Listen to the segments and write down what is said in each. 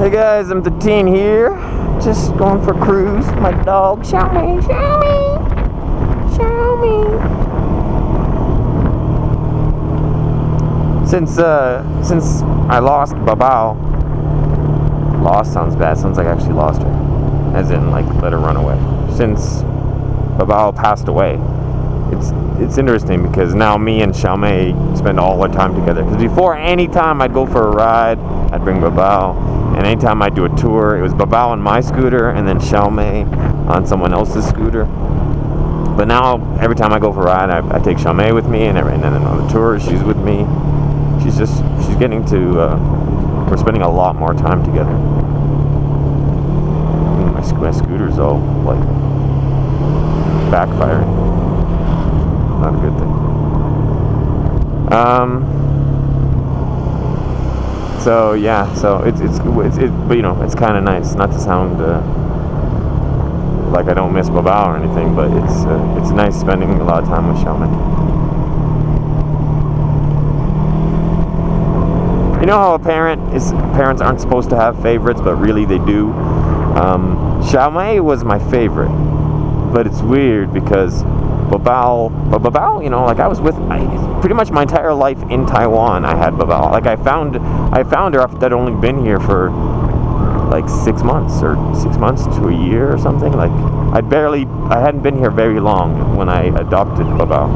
Hey guys, I'm the teen here. Just going for a cruise. My dog, show me. Since I lost Babao, lost sounds bad. Sounds like I actually lost her, as in like let her run away. Since Babao passed away, it's interesting because now me and Xiaomei spend all our time together. Because before, anytime I'd go for a ride, I'd bring Babao. And anytime I do a tour, it was Babao on my scooter and then Xiaomei on someone else's scooter. But now, every time I go for a ride, I take Xiaomei with me, and then on the tour, she's with me. She's getting to, we're spending a lot more time together. My scooter's all, like, backfiring. Not a good thing. So yeah, so it's but you know, it's kind of nice not to sound like I don't miss Babao or anything, but it's nice spending a lot of time with Xiaomei. You know how parents aren't supposed to have favorites, but really they do. Xiaomei was my favorite, but it's weird because Babao, you know, like I was with pretty much my entire life in Taiwan. I had Babao. Like I found her after I'd only been here for like 6 months to a year or something. Like I hadn't been here very long when I adopted Babao.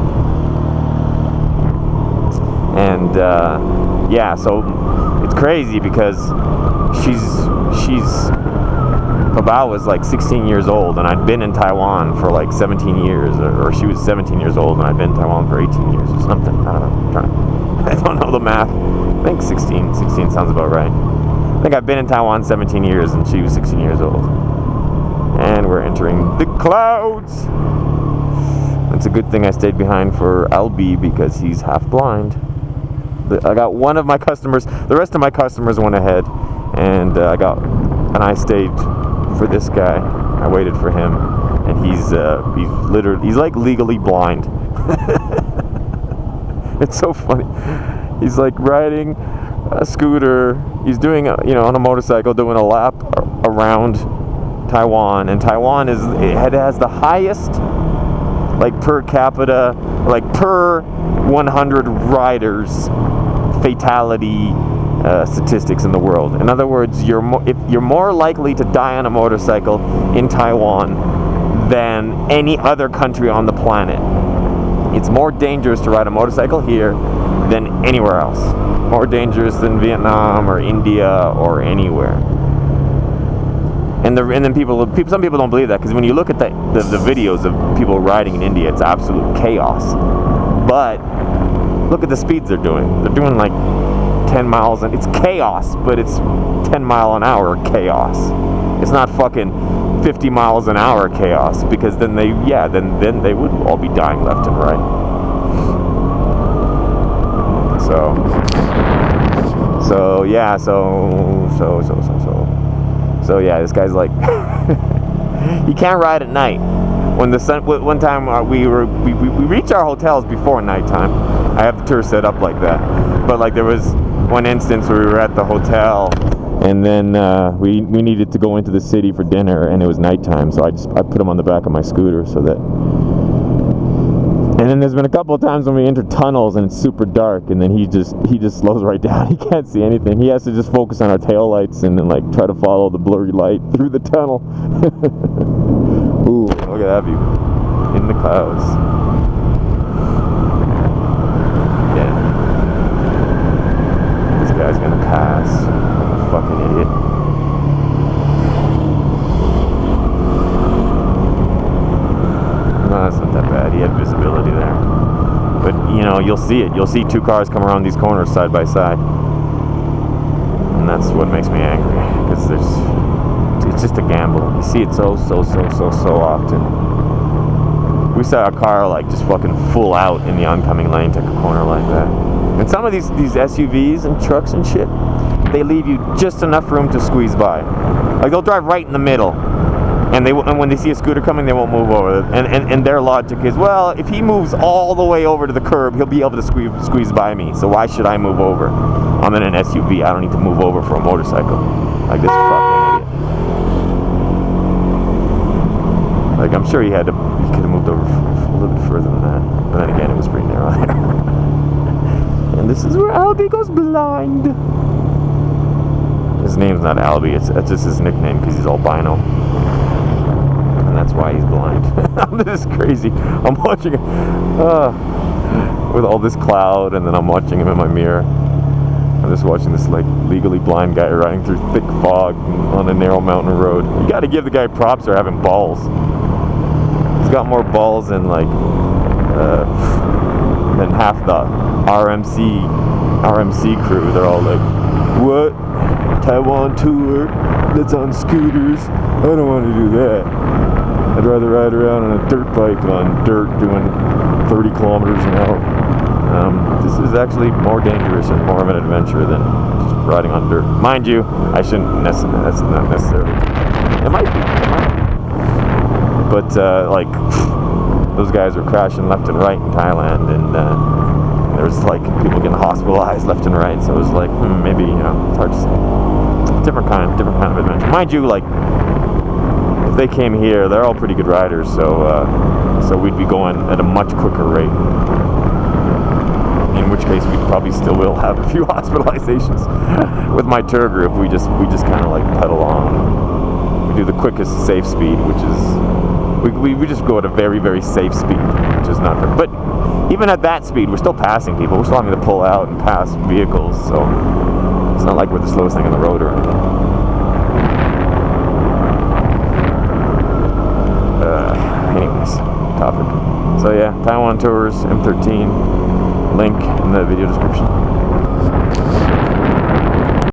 And yeah, so it's crazy because Babao was like 16 years old, and I'd been in Taiwan for like 17 years, or she was 17 years old, and I'd been in Taiwan for 18 years or something. I don't know. I don't know the math. I think 16 sounds about right. I think I've been in Taiwan 17 years, and she was 16 years old. And we're entering the clouds. It's a good thing I stayed behind for Albi because he's half blind. I got one of my customers. The rest of my customers went ahead, and I stayed for this guy. I waited for him, and he's like legally blind. It's so funny. He's like riding a scooter. He's doing on a motorcycle, doing a lap around Taiwan, and Taiwan has the highest like per capita, like per 100 riders fatality statistics in the world. In other words, you're more likely to die on a motorcycle in Taiwan than any other country on the planet. It's more dangerous to ride a motorcycle here than anywhere else. More dangerous than Vietnam or India or anywhere. And then some people don't believe that, because when you look at the videos of people riding in India, it's absolute chaos. But look at the speeds they're doing. They're doing like 10 miles, and it's chaos, but it's 10 mile an hour chaos. It's not fucking 50 miles an hour chaos, because then they would all be dying left and right. So yeah, this guy's like he can't ride at night. When the sun, one time we reached our hotels before nighttime. I have the tour set up like that, but like there was one instance where we were at the hotel, and then we needed to go into the city for dinner, and it was nighttime, so I put him on the back of my scooter so that. And then there's been a couple of times when we enter tunnels and it's super dark, and then he just slows right down. He can't see anything. He has to just focus on our taillights and then like try to follow the blurry light through the tunnel. Ooh, look at that view in the clouds. Yeah. This guy's gonna pass. Fucking idiot. No, that's not that bad. He had visibility there. But, you'll see it. You'll see two cars come around these corners side by side. And that's what makes me angry. Because it's just a gamble. You see it so often. We saw a car, like, just fucking full out in the oncoming lane, take a corner like that. And some of these SUVs and trucks and shit, they leave you just enough room to squeeze by. Like, they'll drive right in the middle. And when they see a scooter coming, they won't move over. And their logic is, well, if he moves all the way over to the curb, he'll be able to squeeze by me. So why should I move over? I'm in an SUV. I don't need to move over for a motorcycle. Like this fucking idiot. Like, I'm sure he could have moved over a little bit further than that. But then again, it was pretty narrow there. And this is where Albie goes blind. His name's not Albie, it's just his nickname because he's albino. And that's why he's blind. This is crazy. I'm watching it with all this cloud, and then I'm watching him in my mirror. I'm just watching this like legally blind guy riding through thick fog on a narrow mountain road. You gotta give the guy props for having balls. He's got more balls than like than half the RMC crew. They're all like, what? Taiwan tour? That's on scooters? I don't want to do that. I'd rather ride around on a dirt bike on dirt doing 30 kilometers an hour. This is actually more dangerous and more of an adventure than just riding on dirt. Mind you, I shouldn't necessarily, that's not necessarily, it might be. But like, those guys were crashing left and right in Thailand, and there was like people getting hospitalized left and right, so it was like, maybe, you know, it's hard to say. Different kind of adventure. Mind you, like, if they came here, they're all pretty good riders, so we'd be going at a much quicker rate. In which case, we probably still will have a few hospitalizations. With my tour group, we just kind of like pedal on. We do the quickest safe speed, which is we just go at a very, very safe speed, which is not very. But even at that speed, we're still passing people. We're still having to pull out and pass vehicles, so it's not like we're the slowest thing on the road or anything. Anyways, topic. So yeah, Taiwan Tours M13. Link in the video description.